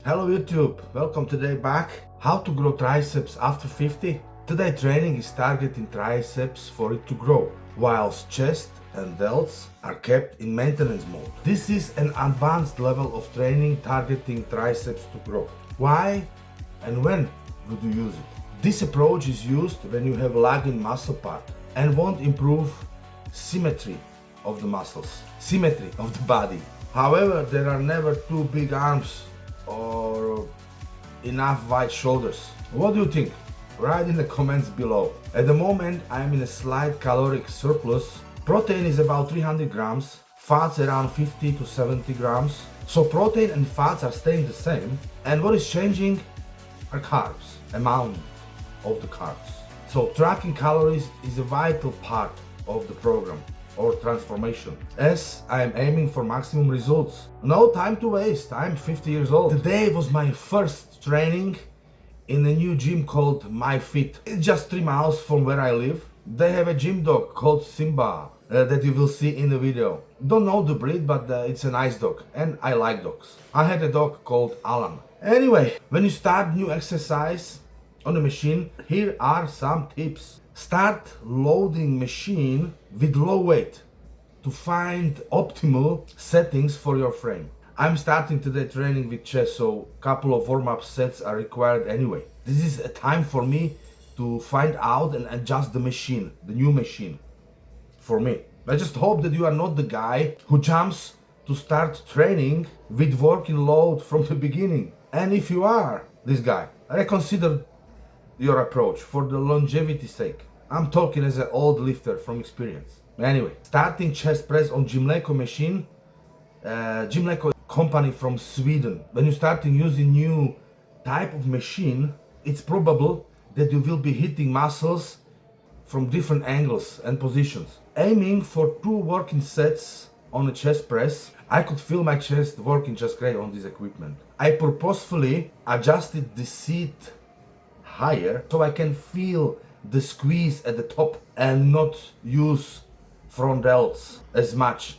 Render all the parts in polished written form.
Hello YouTube, welcome today back. How to grow triceps after 50? Today training is targeting triceps for it to grow, whilst chest and delts are kept in maintenance mode. This is an advanced level of training targeting triceps to grow. Why and when would you use it? This approach is used when you have lagging muscle part and want improve symmetry of the muscles, symmetry of the body. However, there are never too big arms or enough wide shoulders. What do you think? Write in the comments below. At the moment I am in a slight caloric surplus. Protein is about 300 grams, fats around 50 to 70 grams. So protein and fats are staying the same, and what is changing are carbs, amount of the carbs. So tracking calories is a vital part of the program or transformation, as I am aiming for maximum results. No time to waste, I'm 50 years old. Today was my first training in a new gym called My Fit. It's just 3 miles from where I live. They have a gym dog called Simba that you will see in the video. Don't know the breed, but it's a nice dog and I like dogs. I had a dog called Alan. Anyway, when you start new exercise on the machine, here are some tips. Start loading machine with low weight to find optimal settings for your frame. I'm starting today training with chest, so couple of warm-up sets are required anyway. This is a time for me to find out and adjust the machine, the new machine for me. I just hope that you are not the guy who jumps to start training with working load from the beginning. And if you are this guy, reconsider your approach for the longevity sake. I'm talking as an old lifter from experience. Anyway, starting chest press on Gymleco machine. Gymleco company from Sweden. When you starting using new type of machine, it's probable that you will be hitting muscles from different angles and positions. Aiming for 2 working sets on a chest press, I could feel my chest working just great on this equipment. I purposefully adjusted the seat higher so I can feel the squeeze at the top and not use front delts as much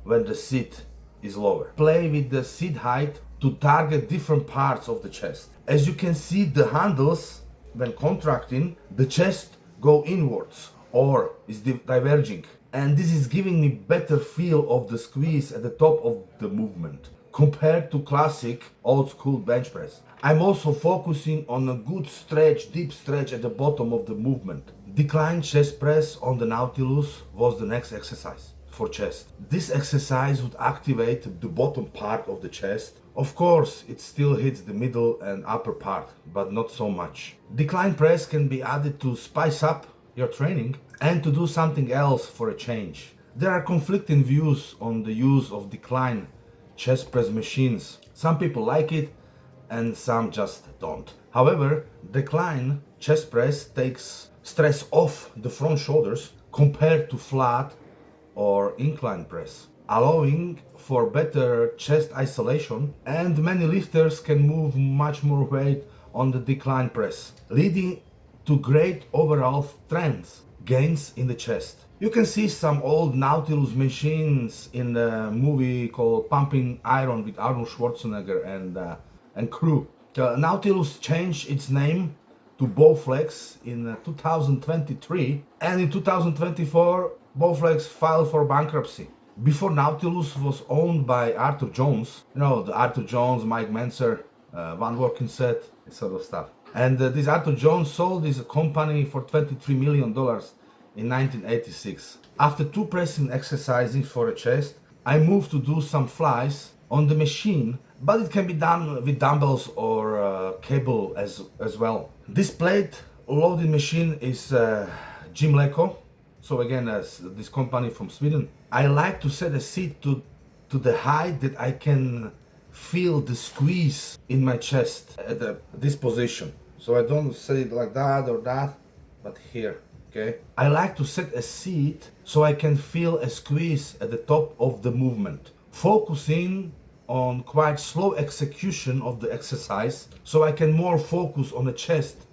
when the seat is lower. Play with the seat height to target different parts of the chest. As you can see, the handles, when contracting, the chest go inwards or is diverging, and this is giving me better feel of the squeeze at the top of the movement compared to classic old school bench press. I'm also focusing on a good stretch, deep stretch at the bottom of the movement. Decline chest press on the Nautilus was the next exercise for chest. This exercise would activate the bottom part of the chest. Of course, it still hits the middle and upper part, but not so much. Decline press can be added to spice up your training and to do something else for a change. There are conflicting views on the use of decline chest press machines. Some people like it and some just don't. However, decline chest press takes stress off the front shoulders compared to flat or incline press, allowing for better chest isolation, and many lifters can move much more weight on the decline press, leading to great overall strength gains in the chest. You can see some old Nautilus machines in the movie called Pumping Iron with Arnold Schwarzenegger and crew. The Nautilus changed its name to Bowflex in 2023, and in 2024 Bowflex filed for bankruptcy. Before, Nautilus was owned by Arthur Jones, you know, the Arthur Jones, Mike Manser, one working set, this sort of stuff. And this Arthur Jones sold his company for $23 million in 1986. After 2 pressing exercises for a chest, I moved to do some flies on the machine, but it can be done with dumbbells or cable as well. This plate loading machine is Gymleco. So again, this company from Sweden. I like to set a seat to the height that I can feel the squeeze in my chest at this position. So I don't set it like that or that, but here, okay? I like to set a seat so I can feel a squeeze at the top of the movement, focusing on quite slow execution of the exercise so I can more focus on the chest,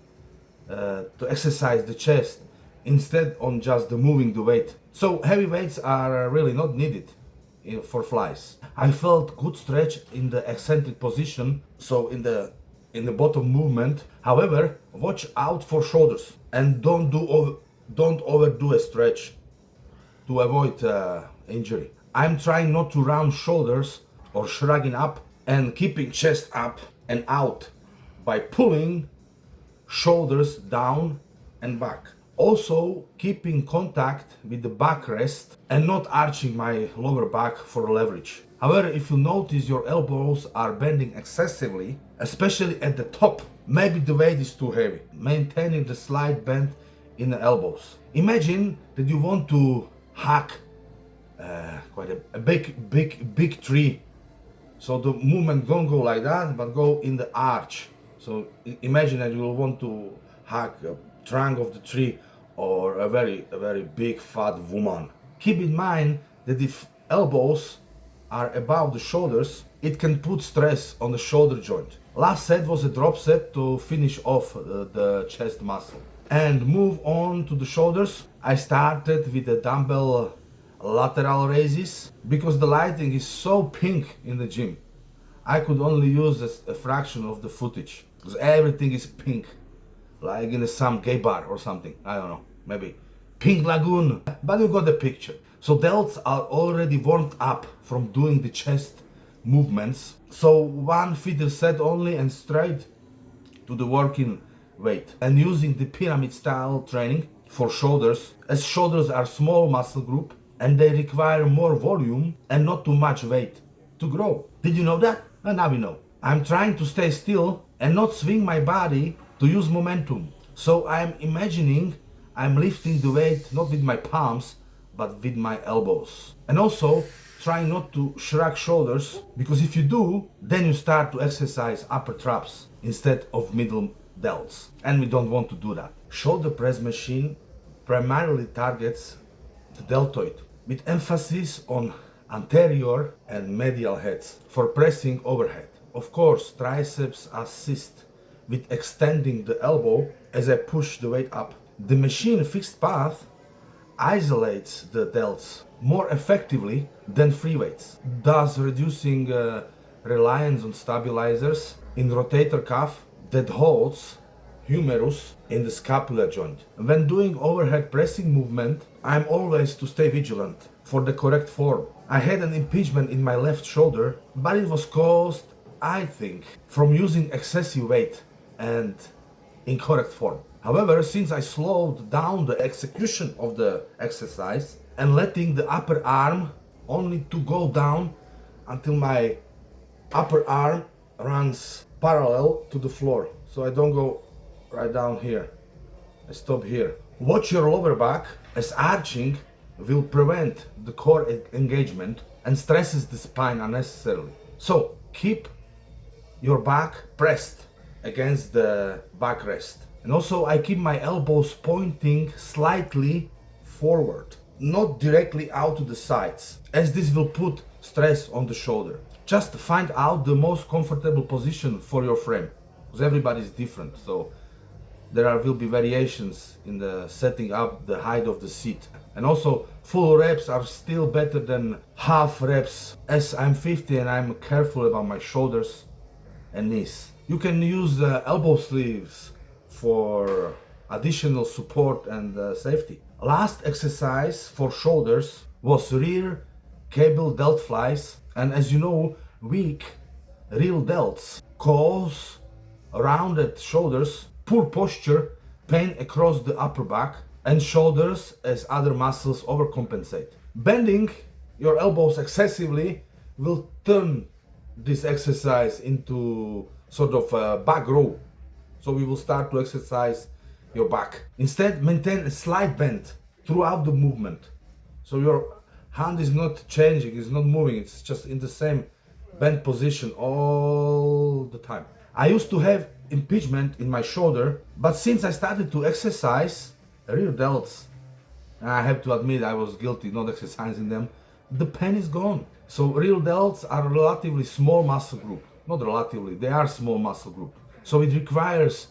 to exercise the chest instead on just the moving the weight. So heavy weights are really not needed for flies. I felt good stretch in the eccentric position, so in the bottom movement. However, watch out for shoulders and don't overdo a stretch to avoid injury. I'm trying not to round shoulders or shrugging up and keeping chest up and out by pulling shoulders down and back. Also keeping contact with the backrest and not arching my lower back for leverage. However, if you notice your elbows are bending excessively, especially at the top, maybe the weight is too heavy. Maintaining the slight bend in the elbows. Imagine that you want to hack quite a big tree. So the movement don't go like that, but go in the arch. So imagine that you will want to hack a trunk of the tree or a very big fat woman. Keep in mind that if elbows are above the shoulders, it can put stress on the shoulder joint. Last set was a drop set to finish off the chest muscle. And move on to the shoulders. I started with the dumbbell lateral raises because the lighting is so pink in the gym. I could only use a fraction of the footage because everything is pink, like in some gay bar or something. I don't know, maybe Pink Lagoon, but you got the picture. So delts are already warmed up from doing the chest movements. So one feeder set only and straight to the working weight. And using the pyramid style training for shoulders, as shoulders are small muscle group and they require more volume and not too much weight to grow. Did you know that? And now we know. I'm trying to stay still and not swing my body to use momentum. So I'm imagining I'm lifting the weight not with my palms but with my elbows. And also trying not to shrug shoulders, because if you do, then you start to exercise upper traps instead of middle delts. And we don't want to do that. Shoulder press machine primarily targets the deltoid with emphasis on anterior and medial heads for pressing overhead. Of course, triceps assist with extending the elbow as I push the weight up. The machine fixed path isolates the delts more effectively than free weights, thus reducing reliance on stabilizers in rotator cuff that holds humerus in the scapular joint. When doing overhead pressing movement, I'm always to stay vigilant for the correct form. I had an impingement in my left shoulder, but it was caused, I think, from using excessive weight and incorrect form. However, since I slowed down the execution of the exercise and letting the upper arm only to go down until my upper arm runs parallel to the floor, so I don't go right down here, I stop here. Watch your lower back, as arching will prevent the core engagement and stresses the spine unnecessarily. So keep your back pressed against the backrest. And also I keep my elbows pointing slightly forward, not directly out to the sides, as this will put stress on the shoulder. Just find out the most comfortable position for your frame, because everybody is different. So there will be variations in the setting up the height of the seat. And also full reps are still better than half reps, as I'm 50 and I'm careful about my shoulders and knees. You can use elbow sleeves for additional support and safety. Last exercise for shoulders was rear cable delt flies, and as you know, weak real delts cause rounded shoulders, poor posture, pain across the upper back and shoulders as other muscles overcompensate. Bending your elbows excessively will turn this exercise into sort of a back row. So we will start to exercise your back. Instead, maintain a slight bend throughout the movement. So your hand is not changing, it's not moving, it's just in the same bent position all the time. I used to have impingement in my shoulder, but since I started to exercise rear delts, and I have to admit I was guilty not exercising them, the pain is gone. So rear delts are a relatively small muscle group. Not relatively, they are small muscle group. So it requires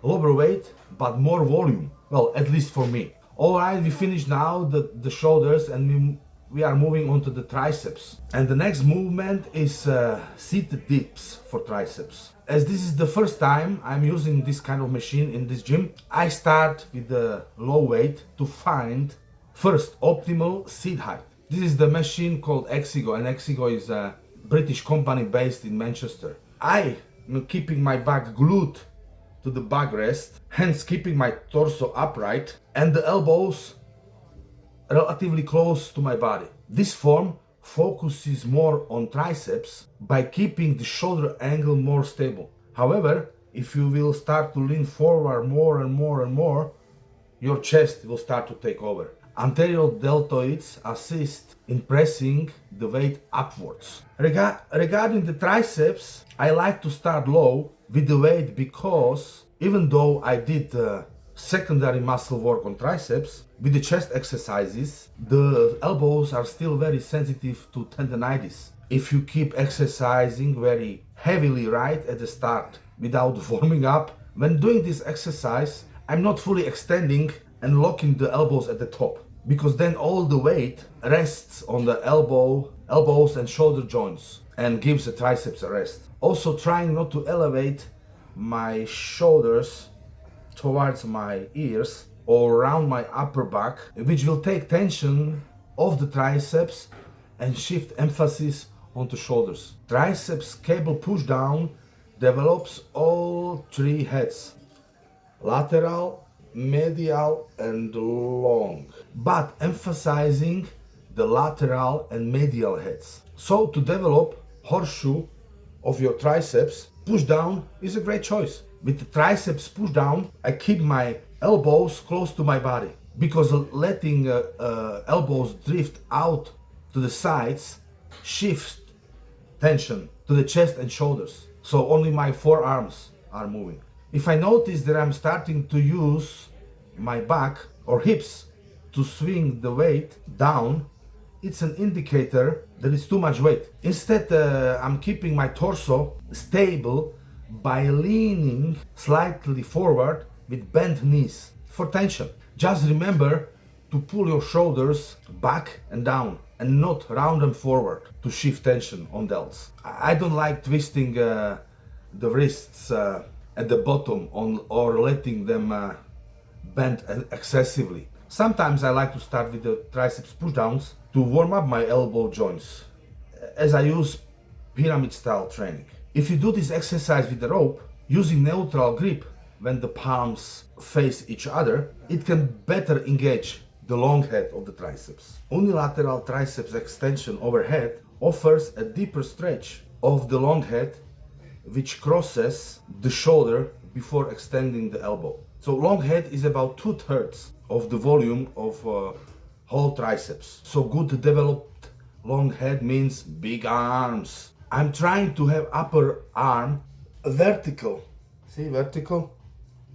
lower weight but more volume. Well, at least for me. Alright, we finished now the shoulders and we we are moving on to the triceps. And the next movement is seated dips for triceps. As this is the first time I'm using this kind of machine in this gym, I start with the low weight to find first optimal seat height. This is the machine called Exigo, and Exigo is a British company based in Manchester. I am keeping my back glued to the backrest, hence keeping my torso upright and the elbows relatively close to my body. This form focuses more on triceps by keeping the shoulder angle more stable. However, if you will start to lean forward more and more and more, your chest will start to take over. Anterior deltoids assist in pressing the weight upwards. Regarding the triceps, I like to start low with the weight because even though I did secondary muscle work on triceps, with the chest exercises, the elbows are still very sensitive to tendinitis. If you keep exercising very heavily right at the start without warming up, when doing this exercise, I'm not fully extending and locking the elbows at the top, because then all the weight rests on the elbows and shoulder joints and gives the triceps a rest. Also trying not to elevate my shoulders towards my ears or around my upper back, which will take tension off the triceps and shift emphasis onto shoulders. Triceps cable pushdown develops all three heads: lateral, medial and long, but emphasizing the lateral and medial heads. So to develop horseshoe of your triceps, pushdown is a great choice. With the triceps pushdown, I keep my elbows close to my body, because letting elbows drift out to the sides shifts tension to the chest and shoulders. So only my forearms are moving. If I notice that I'm starting to use my back or hips to swing the weight down, it's an indicator that it's too much weight. Instead, I'm keeping my torso stable by leaning slightly forward with bent knees for tension. Just remember to pull your shoulders back and down and not round them forward to shift tension on delts. I don't like twisting the wrists at the bottom or letting them bend excessively. Sometimes I like to start with the triceps pushdowns to warm up my elbow joints, as I use pyramid style training. If you do this exercise with the rope, using neutral grip when the palms face each other, it can better engage the long head of the triceps. Unilateral triceps extension overhead offers a deeper stretch of the long head, which crosses the shoulder before extending the elbow. So long head is about 2/3 of the volume of whole triceps. So good developed long head means big arms. I'm trying to have upper arm vertical. See, vertical,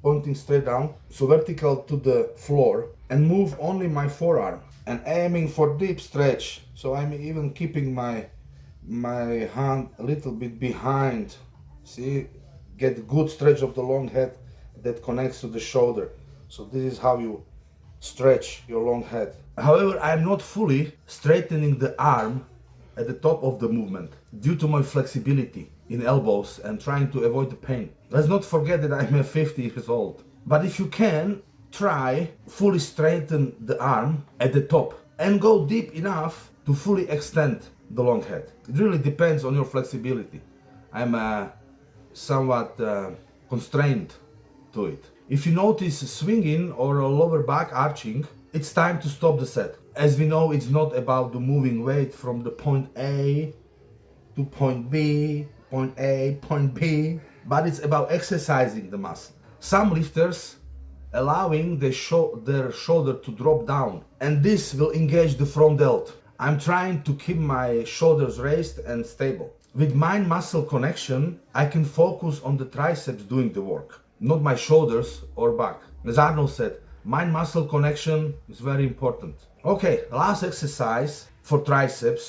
pointing straight down. So vertical to the floor, and move only my forearm and aiming for deep stretch. So I'm even keeping my hand a little bit behind. See, get a good stretch of the long head that connects to the shoulder. So this is how you stretch your long head. However, I'm not fully straightening the arm at the top of the movement due to my flexibility in elbows and trying to avoid the pain. Let's not forget that I'm 50 years old. But if you can, try fully straighten the arm at the top and go deep enough to fully extend the long head. It really depends on your flexibility. I'm somewhat constrained to it. If you notice swinging or a lower back arching, it's time to stop the set. As we know, it's not about the moving weight from the point A to point B, point A, point B, but it's about exercising the muscle. Some lifters allowing their shoulder to drop down, and this will engage the front delt. I'm trying to keep my shoulders raised and stable. With mind-muscle connection, I can focus on the triceps doing the work, not my shoulders or back. As Arnold said, mind-muscle connection is very important. Okay, last exercise for triceps,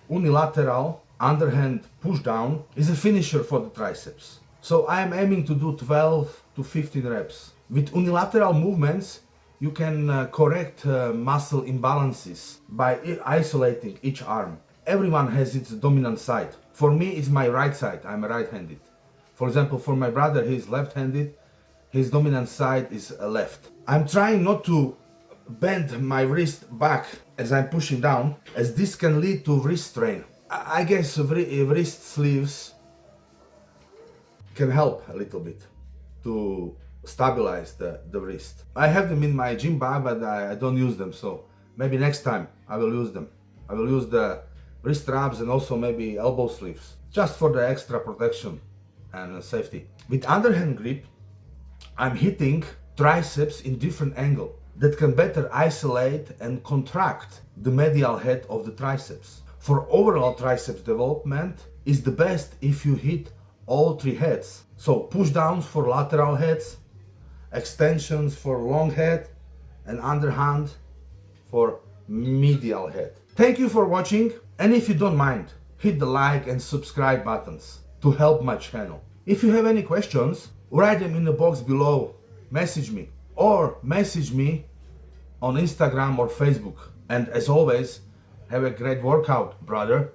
unilateral underhand pushdown, is a finisher for the triceps. So I am aiming to do 12 to 15 reps. With unilateral movements, you can correct muscle imbalances by isolating each arm. Everyone has its dominant side. For me, it's my right side. I'm right-handed. For example, for my brother, he's left-handed. His dominant side is left. I'm trying not to bend my wrist back as I'm pushing down, as this can lead to wrist strain. I guess wrist sleeves can help a little bit to stabilize the wrist. I have them in my gym bag, but I don't use them, so maybe next time I will use them. I will use the wrist straps and also maybe elbow sleeves, just for the extra protection and safety. With underhand grip, I'm hitting triceps in different angle that can better isolate and contract the medial head of the triceps. For overall triceps development, is the best if you hit all three heads. So push downs for lateral heads, extensions for long head, and underhand for medial head. Thank you for watching, and if you don't mind, hit the like and subscribe buttons to help my channel. If you have any questions, write them in the box below, message me, or message me on Instagram or Facebook. And as always, have a great workout, brother.